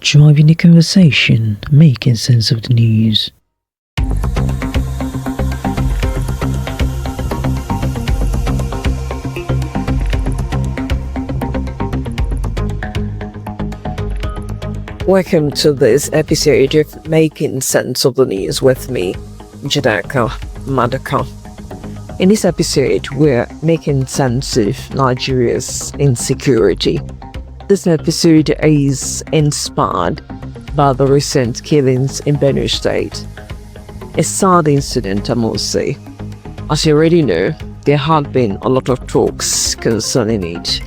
driving the conversation, making sense of the news. Welcome to this episode of Making Sense of the News with me, Njideka Maduka. In this episode, we're making sense of Nigeria's insecurity. This episode is inspired by the recent killings in Benue State. A sad incident, I must say. As you already know, there had been a lot of talks concerning it.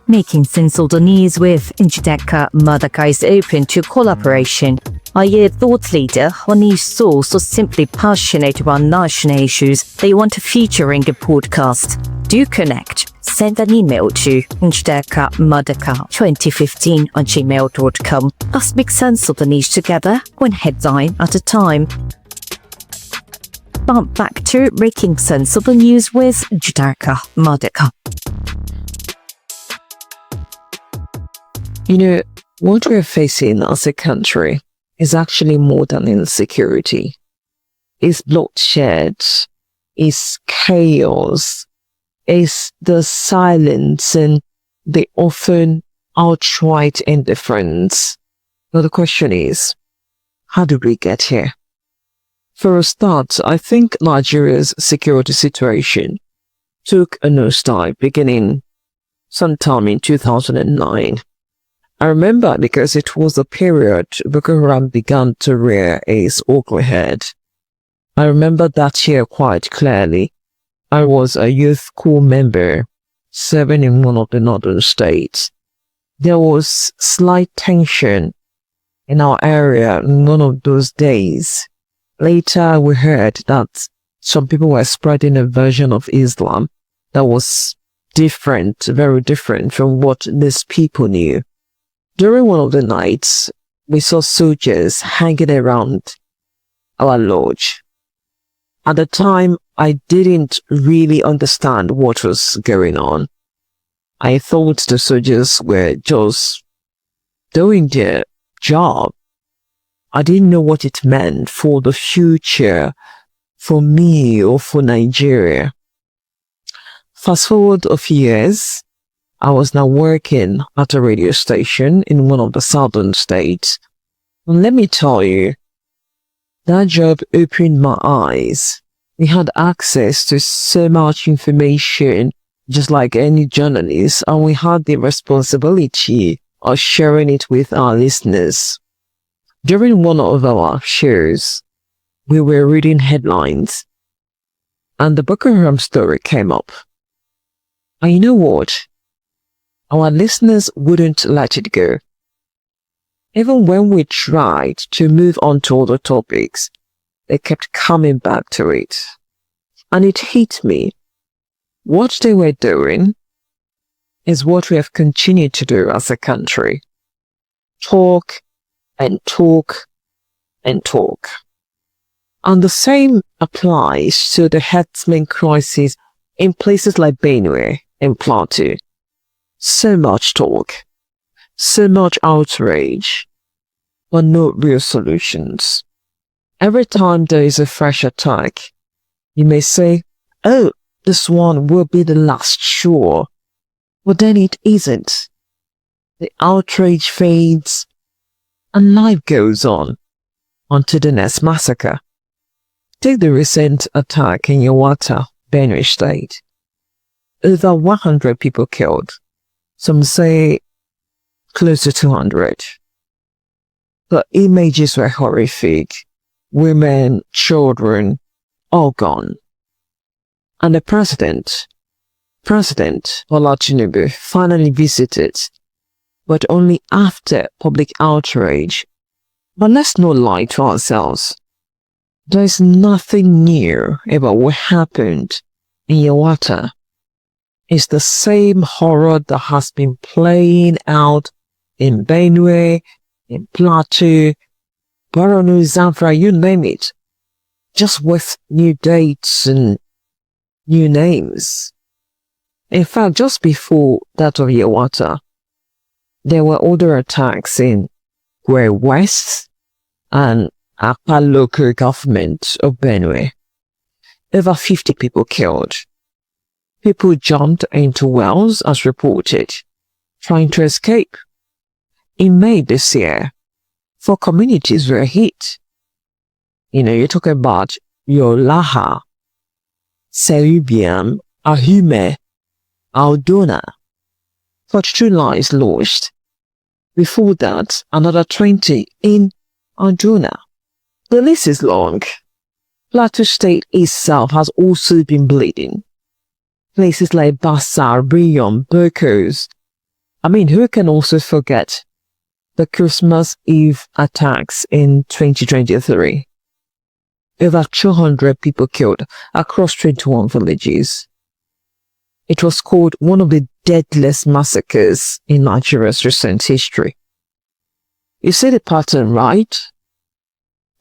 Making Sense of the News with Njideka Maduka is open to collaboration. Are you a thought leader or news source or simply passionate about national issues that you want to feature in the podcast? Do connect. Send an email to NjidekaMaduka2015@gmail.com. Let's make sense of the news together, one headline at a time. But back to Making Sense of the News with Njideka Maduka. You know, what we're facing as a country is actually more than insecurity. It's bloodshed, it's chaos, it's the silence and the often outright indifference. But the question is, how did we get here? For a start, I think Nigeria's security situation took a nosedive beginning sometime in 2009. I remember because it was the period Boko Haram began to rear its ugly head. I remember that year quite clearly. I was a youth corps member serving in one of the northern states. There was slight tension in our area in one of those days. Later we heard that some people were spreading a version of Islam that was different, very different from what these people knew. During one of the nights, we saw soldiers hanging around our lodge. At the time, I didn't really understand what was going on. I thought the soldiers were just doing their job. I didn't know what it meant for the future, for me or for Nigeria. Fast forward a few years, I was now working at a radio station in one of the southern states. And let me tell you, that job opened my eyes. We had access to so much information, just like any journalist, and we had the responsibility of sharing it with our listeners. During one of our shows, we were reading headlines, and the Boko Haram story came up. And you know what? Our listeners wouldn't let it go. Even when we tried to move on to other topics, they kept coming back to it. And it hit me. What they were doing is what we have continued to do as a country. Talk and talk and talk. And the same applies to the Herdsmen crisis in places like Benue and Plateau. So much talk, so much outrage, but no real solutions. Every time there is a fresh attack, you may say, oh, this one will be the last, sure. But then it isn't. The outrage fades, and life goes on until the next massacre. Take the recent attack in Yawata, Benue State. Over 100 people killed. Some say close to 200. The images were horrific. Women, children, all gone. And the President Bola Tinubu, finally visited, but only after public outrage. But let's not lie to ourselves. There is nothing new about what happened in Yawata. It's the same horror that has been playing out in Benue, in Plateau, Borno, Zamfara, you name it. Just with new dates and new names. In fact, just before that of Yawata, there were other attacks in Gwe West and Apa local government of Benue. Over 50 people killed. People jumped into wells as reported, trying to escape. In May this year, 4 communities were hit. You're talking about Yolaha, Serubian, Ahume, Aldona. 42 lives lost. Before that, another 20 in Aldona. The list is long. Plateau State itself has also been bleeding. Places like Bassar, Brion, Burkos. Who can also forget the Christmas Eve attacks in 2023? Over 200 people killed across 21 villages. It was called one of the deadliest massacres in Nigeria's recent history. You see the pattern, right?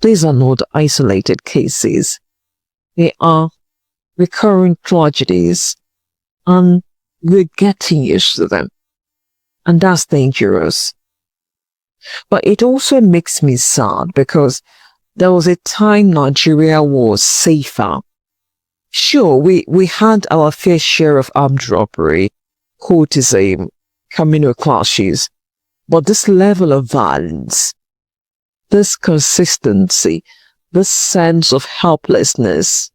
These are not isolated cases. They are recurring tragedies, and we're getting used to them. And that's dangerous. But it also makes me sad because there was a time Nigeria was safer. Sure, we had our fair share of armed robbery, courtesan, communal clashes, but this level of violence, this consistency, this sense of helplessness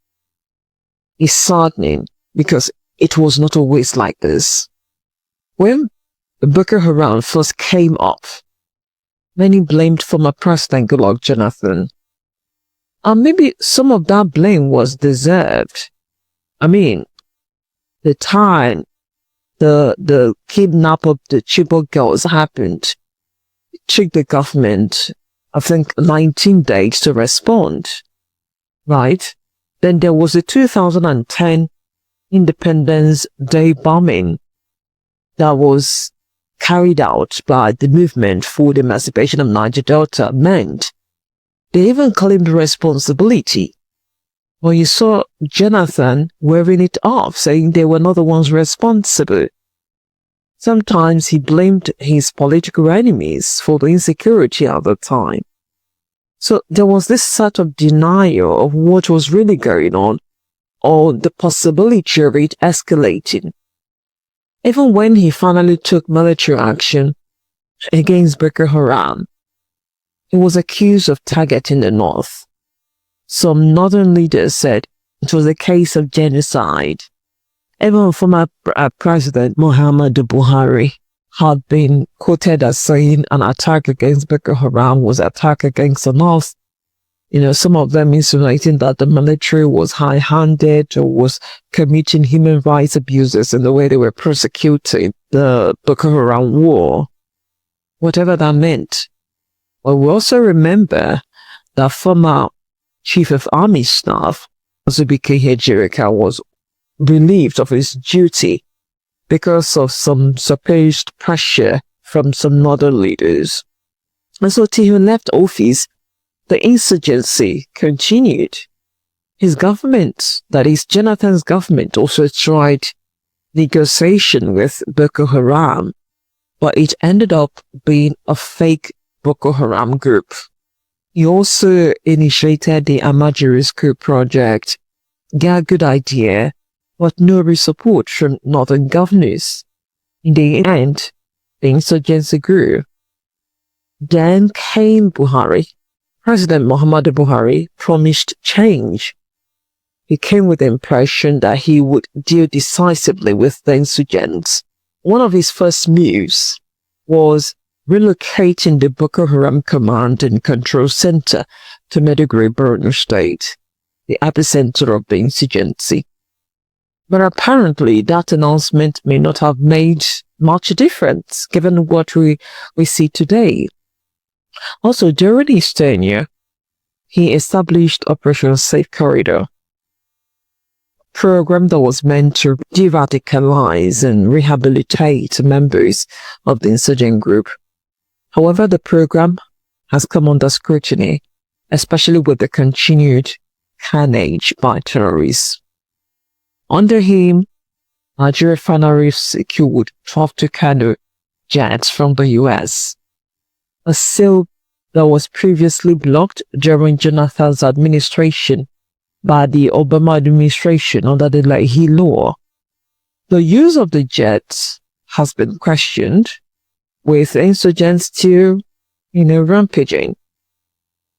is saddening because it was not always like this. When Boko Haram first came up, many blamed former President Goodluck Jonathan. And maybe some of that blame was deserved. The time the kidnap of the Chibok girls happened, it took the government, 19 days to respond. Right? Then there was the 2010 Independence Day bombing that was carried out by the movement for the emancipation of Niger Delta meant they even claimed responsibility. Well, you saw Jonathan wearing it off, saying they were not the ones responsible. Sometimes he blamed his political enemies for the insecurity at the time. So there was this sort of denial of what was really going on, or the possibility of it escalating. Even when he finally took military action against Boko Haram, he was accused of targeting the north. Some northern leaders said it was a case of genocide. Even former President Muhammadu Buhari had been quoted as saying an attack against Boko Haram was an attack against the north. Some of them insinuating that the military was high-handed or was committing human rights abuses in the way they were prosecuting the Boko Haram war. Whatever that meant. But we also remember that former Chief of Army Staff, Njideka was relieved of his duty because of some supposed pressure from some northern leaders. And so till he left office, the insurgency continued. His government, that is Jonathan's government, also tried negotiation with Boko Haram, but it ended up being a fake Boko Haram group. He also initiated the Amajiri School project, got a good idea, but no real support from northern governors. In the end, the insurgency grew. Then came Buhari. President Muhammadu Buhari promised change. He came with the impression that he would deal decisively with the insurgents. One of his first moves was relocating the Boko Haram Command and Control Center to Maiduguri, Borno State, the epicenter of the insurgency. But apparently that announcement may not have made much difference given what we see today. Also, during his tenure, he established Operation Safe Corridor, a program that was meant to de-radicalize and rehabilitate members of the insurgent group. However, the program has come under scrutiny, especially with the continued carnage by terrorists. Under him, Nigeria finally secured 12 to Kano jet from the US, a sale that was previously blocked during Jonathan's administration by the Obama administration under the Leahy law. The use of the jet has been questioned, with insurgents still, rampaging.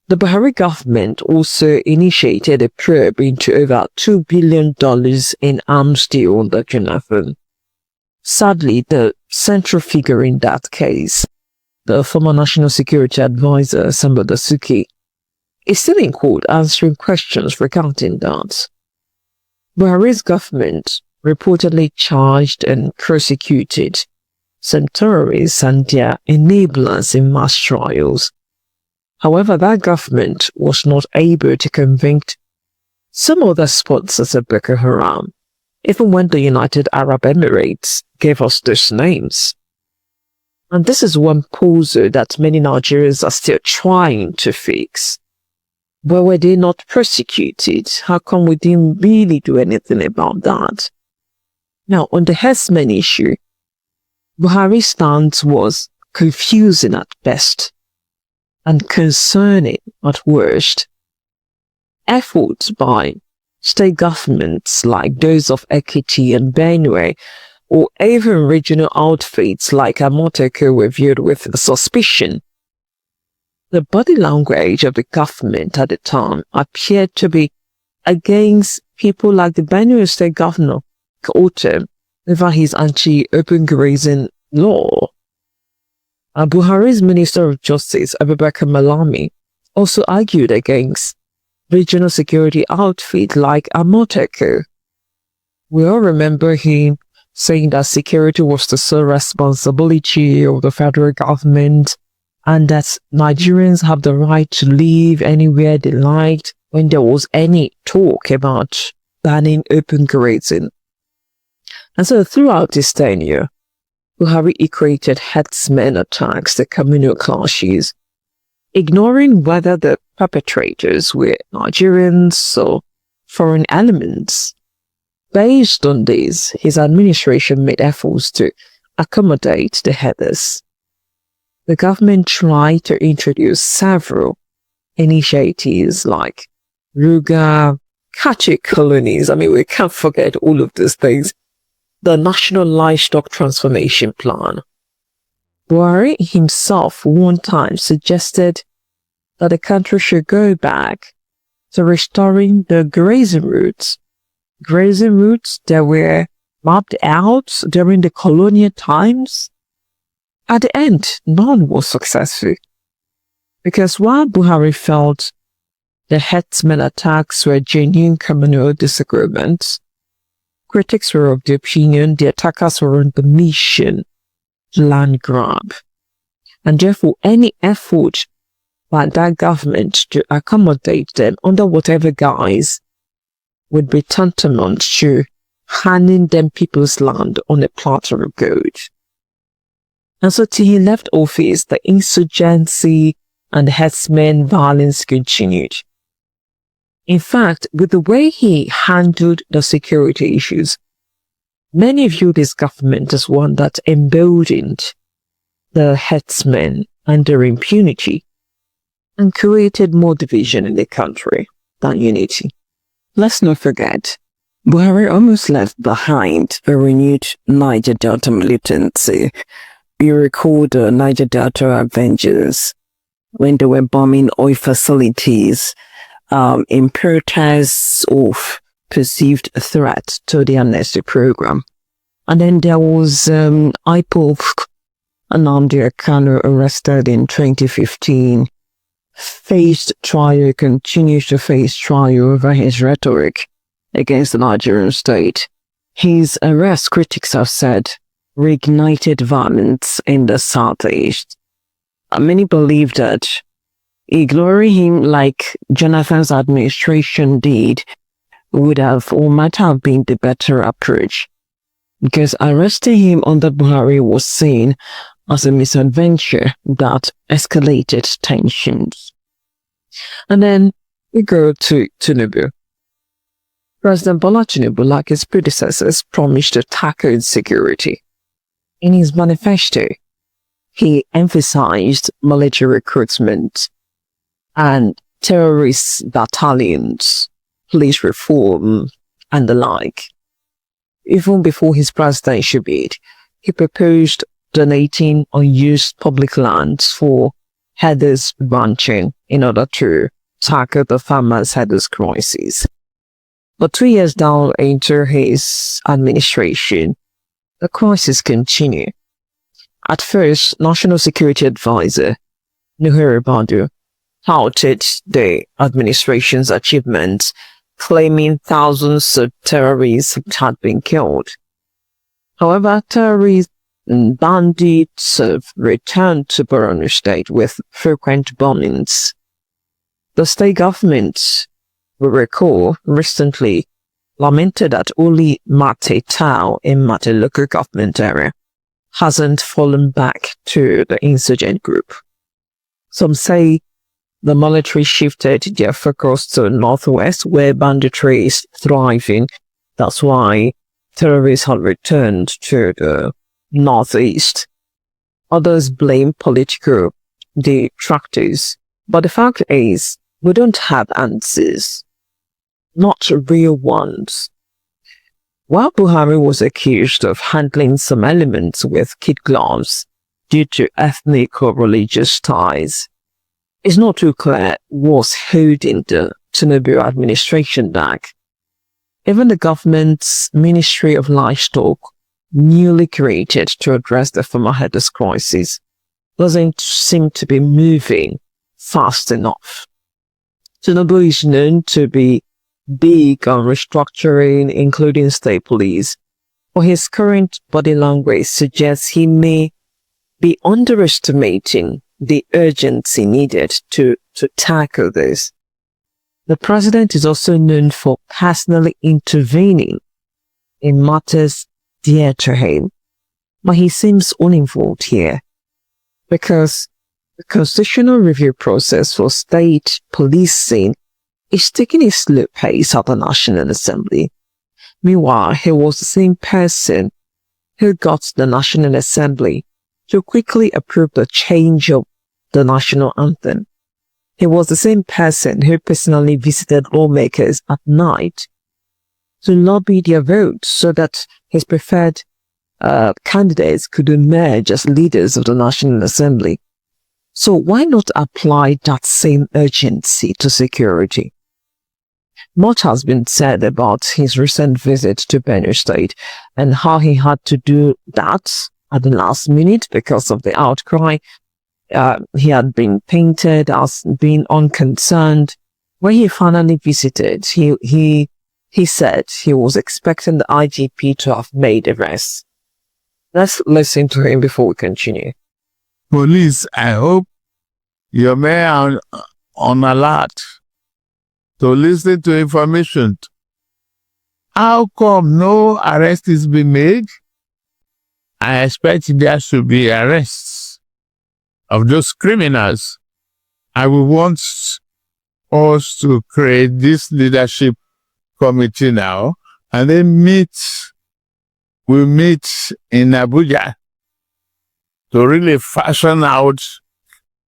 The Buhari government also initiated a probe into over $2 billion in arms deal under Jonathan. Sadly, the central figure in that case, the former National Security Advisor, Samba Dasuki, is still in court answering questions regarding that. Buhari's government reportedly charged and prosecuted some terrorists and their enablers in mass trials. However, that government was not able to convict some other sponsors of Boko Haram, even when the United Arab Emirates gave us those names. And this is one puzzle that many Nigerians are still trying to fix. Why were they not prosecuted? How come we didn't really do anything about that? Now, on the Herdsmen issue, Buhari's stance was confusing at best and concerning at worst. Efforts by state governments like those of Ekiti and Benue, or even regional outfits like Amoteco, were viewed with suspicion. The body language of the government at the time appeared to be against people like the Benue State Governor, Kote, over his anti-open grazing law. Buhari's Minister of Justice, Abubakar Malami, also argued against regional security outfits like Amoteco. We all remember him saying that security was the sole responsibility of the federal government and that Nigerians have the right to live anywhere they liked when there was any talk about banning open grazing. And so throughout his tenure, Buhari equated herdsmen attacks to communal clashes, ignoring whether the perpetrators were Nigerians or foreign elements. Based on this, his administration made efforts to accommodate the herders. The government tried to introduce several initiatives like Ruga, catchy colonies. We can't forget all of these things. The National Livestock Transformation Plan. Buhari himself one time suggested that the country should go back to restoring the grazing routes that were mapped out during the colonial times. At the end, none was successful. Because while Buhari felt the herdsmen attacks were genuine communal disagreements, critics were of the opinion the attackers were on the mission land grab, and therefore any effort by that government to accommodate them under whatever guise would be tantamount to handing them people's land on a platter of gold. And so till he left office, the insurgency and the herdsmen violence continued. In fact, with the way he handled the security issues, many viewed his government as one that emboldened the herdsmen and their impunity and created more division in the country than unity. Let's not forget, Buhari almost left behind a renewed Niger Delta militancy. You recall the Niger Delta Avengers when they were bombing oil facilities in protests of perceived threat to the amnesty program. And then there was IPOB Nnamdi Kanu arrested in 2015, continues to face trial over his rhetoric against the Nigerian state. His arrest, critics have said, reignited violence in the southeast. Many believe that ignoring him like Jonathan's administration did would have or might have been the better approach, because arresting him under Buhari was seen as a misadventure that escalated tensions. And then we go to Tinubu. President Bola Tinubu, like his predecessors, promised to tackle insecurity. In his manifesto, He emphasized military recruitment and terrorist battalions, police reform, and the like. Even before his presidential bid, he proposed donating unused public lands for herders ranching in order to tackle the farmers' herders crisis. But 2 years down into his administration, the crisis continued. At first, National Security Advisor Njideka Maduka touted the administration's achievements, claiming thousands of terrorists had been killed. However, terrorists and bandits have returned to Borno State with frequent bombings. The state government, we recall, recently lamented that only Mate Town in Mate local government area hasn't fallen back to the insurgent group. Some say the military shifted their focus to northwest where banditry is thriving. That's why terrorists have returned to the northeast. Others blame political detractors. But the fact is, we don't have answers. Not real ones. While Buhari was accused of handling some elements with kid gloves due to ethnic or religious ties, it's not too clear what's holding the Tinubu administration back. Even the government's Ministry of Livestock, newly created to address the farmer herders crisis, doesn't seem to be moving fast enough. Tinubu is known to be big on restructuring, including state police, but his current body language suggests he may be underestimating the urgency needed to tackle this. The president is also known for personally intervening in matters dear to him, but he seems uninvolved here because the constitutional review process for state policing is taking a slow pace at the National Assembly. Meanwhile, he was the same person who got the National Assembly to quickly approve the change of the national anthem. He was the same person who personally visited lawmakers at night to lobby their votes so that his preferred candidates could emerge as leaders of the National Assembly. So why not apply that same urgency to security? Much has been said about his recent visit to Benue State and how he had to do that at the last minute because of the outcry. He had been painted as being unconcerned. When he finally visited, he said he was expecting the IGP to have made arrests. Let's listen to him before we continue. Police, I hope your men are on alert to listen to information. How come no arrest is being made? I expect there should be arrests of those criminals. I will want us to create this leadership committee now and then we'll meet in Abuja to really fashion out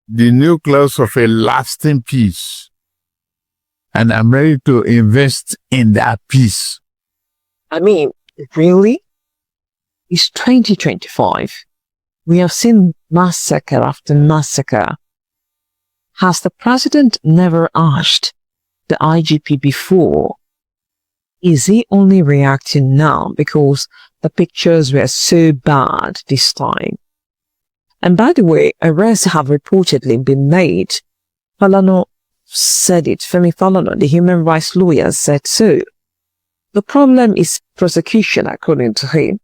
the nucleus of a lasting peace. And I'm ready to invest in that peace. I mean, really? It's 2025. We have seen massacre after massacre. Has the president never asked the IGP before? Is he only reacting now because the pictures were so bad this time? And by the way, arrests have reportedly been made. Falana said it. Femi Falana, the human rights lawyer, said so. The problem is prosecution, according to him.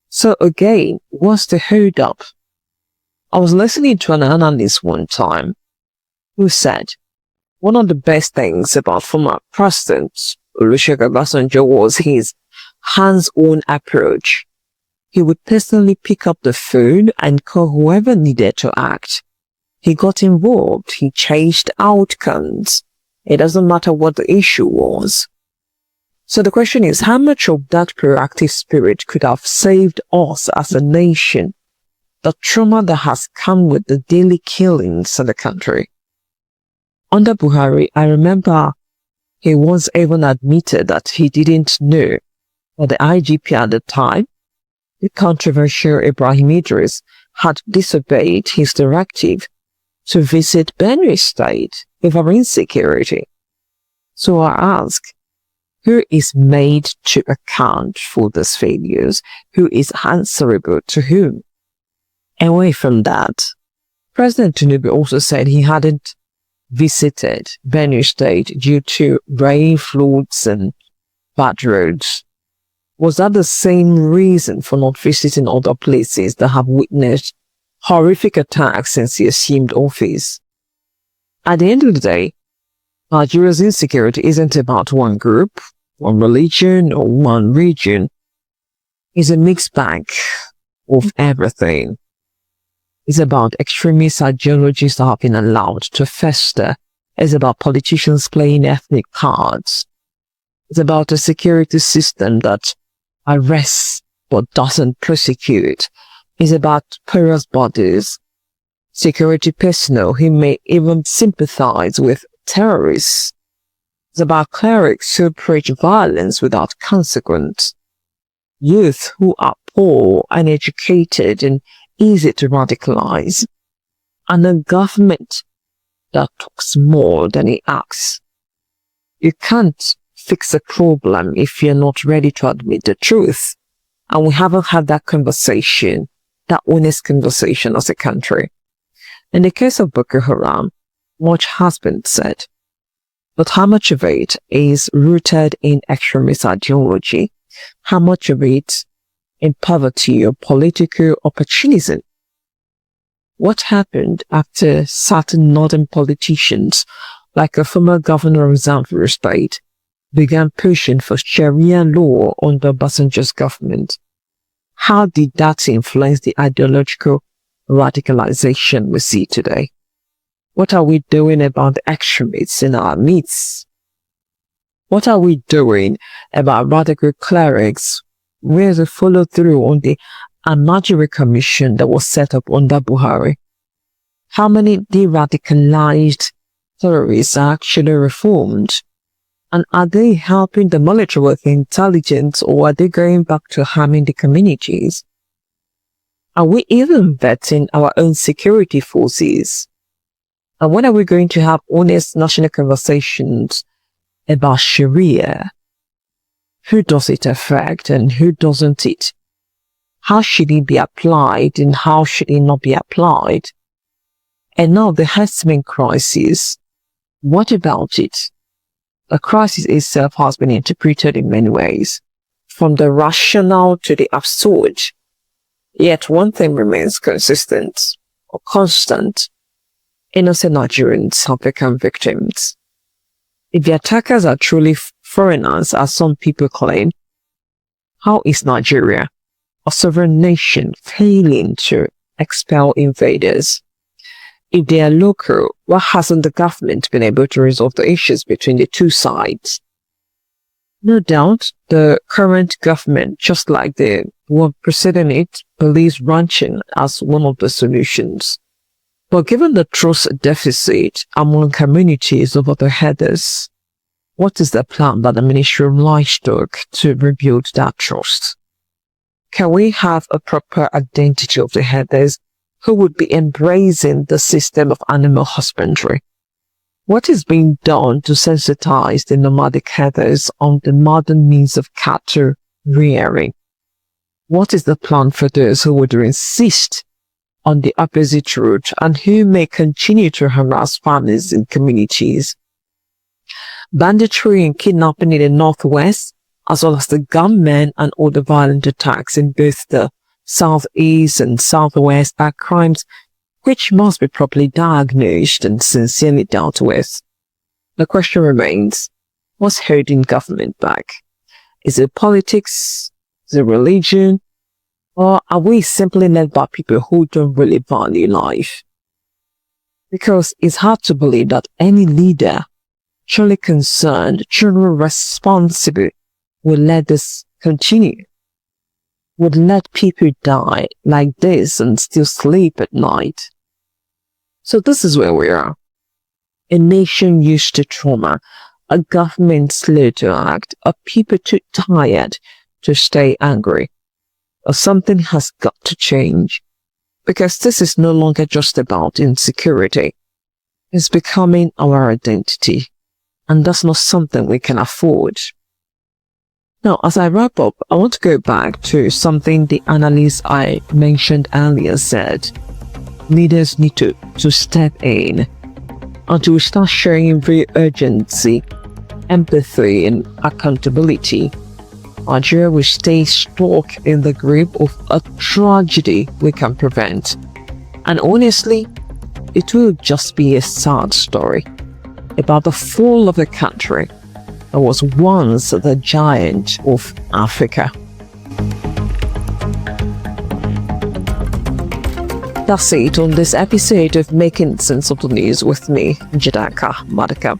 So again, what's the hold up? I was listening to an analyst one time who said one of the best things about former President Olusegun Obasanjo was his hands-on approach. He would personally pick up the phone and call whoever needed to act. He got involved. He changed outcomes. It doesn't matter what the issue was. So the question is, how much of that proactive spirit could have saved us as a nation? the trauma that has come with the daily killings in the country. Under Buhari, I remember he once even admitted that he didn't know that the IGP at the time, the controversial Ibrahim Idris, had disobeyed his directive to visit Benue State over insecurity. So I ask, who is made to account for these failures? Who is answerable to whom? Away from that, President Tinubu also said he hadn't visited Benue State due to rain, floods and bad roads. Was that the same reason for not visiting other places that have witnessed horrific attacks since he assumed office? At the end of the day, Nigeria's insecurity isn't about one group, one religion, or one region. It's a mixed bag of everything. It's about extremist ideologies that have been allowed to fester. It's about politicians playing ethnic cards. It's about a security system that arrests but doesn't prosecute. It's about porous bodies, security personnel who may even sympathize with terrorists. It's about clerics who preach violence without consequence, youth who are poor, uneducated, and easy to radicalize, and a government that talks more than it acts. You can't fix a problem if you're not ready to admit the truth, and we haven't had that conversation, that honest conversation as a country. In the case of Boko Haram, much has been said, but how much of it is rooted in extremist ideology? How much of it in poverty or political opportunism? What happened after certain northern politicians, like a former governor of Zamfara State, began pushing for Sharia law under Obasanjo's government? How did that influence the ideological radicalization we see today? What are we doing about the extremists in our midst? What are we doing about radical clerics? Where's the follow through on the Amajiri Commission that was set up under Buhari? How many de-radicalized terrorists are actually reformed? And are they helping the military with intelligence, or are they going back to harming the communities? Are we even vetting our own security forces? And when are we going to have honest national conversations about Sharia? Who does it affect and who doesn't it? How should it be applied and how should it not be applied? And now the Herdsmen crisis, what about it? The crisis itself has been interpreted in many ways, from the rational to the absurd. Yet one thing remains consistent or constant. Innocent Nigerians have become victims. If the attackers are truly foreigners, as some people claim, how is Nigeria, a sovereign nation, failing to expel invaders? If they are local, why hasn't the government been able to resolve the issues between the two sides? No doubt, the current government, just like the one preceding it, believes ranching as one of the solutions. But given the trust deficit among communities over the herders, what is the plan by the Ministry of Livestock to rebuild that trust? Can we have a proper identity of the herders who would be embracing the system of animal husbandry? What is being done to sensitize the nomadic herders on the modern means of cattle rearing? What is the plan for those who would insist on the opposite route and who may continue to harass families and communities? Banditry and kidnapping in the northwest, as well as the gunmen and other violent attacks in both the southeast and southwest, are crimes which must be properly diagnosed and sincerely dealt with. The question remains, what's holding government back? Is it politics? Is it religion? Or are we simply led by people who don't really value life? Because it's hard to believe that any leader truly concerned, truly responsible will let this continue. would let people die like this and still sleep at night. So this is where we are. A nation used to trauma, a government slow to act, a people too tired to stay angry. Or something has got to change, because this is no longer just about insecurity. It's becoming our identity, and that's not something we can afford. Now, as I wrap up, I want to go back to something the analyst I mentioned earlier said. Leaders need to step in and to start showing real urgency, empathy, and accountability. Nigeria will stay stuck in the grip of a tragedy we can prevent. And honestly, it will just be a sad story about the fall of a country that was once the giant of Africa. That's it on this episode of Making Sense of the News with me, Njideka Maduka.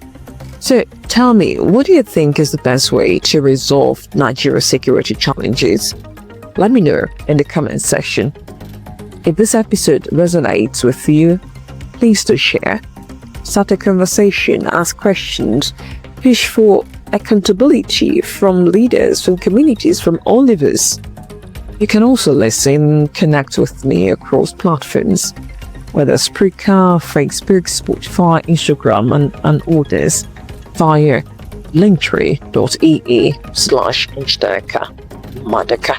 So tell me, what do you think is the best way to resolve Nigeria's security challenges? Let me know in the comment section. If this episode resonates with you, please do share. Start a conversation, ask questions, push for accountability from leaders, from communities, from all of us. You can also listen, connect with me across platforms, whether Spreaker, Facebook, Spotify, Instagram, and others, via linktr.ee/NjidekaMaduka.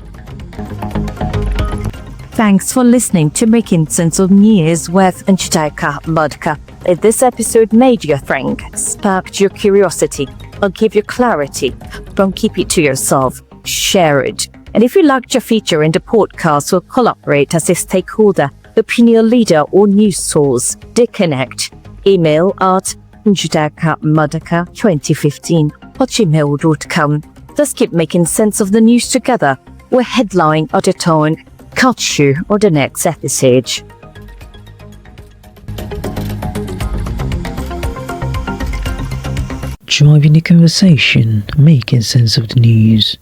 Thanks for listening to Making Sense of News with Njideka Maduka. If this episode made you think, sparked your curiosity, or gave you clarity, don't keep it to yourself. Share it. And if you liked your feature in the podcast or collaborate as a stakeholder, opinion leader, or news source, do connect. Email at NjidekaMaduka2015@gmail.com. Let's keep making sense of the news together. We're headline at a time. Catch you on the next episode. Driving the conversation, making sense of the news.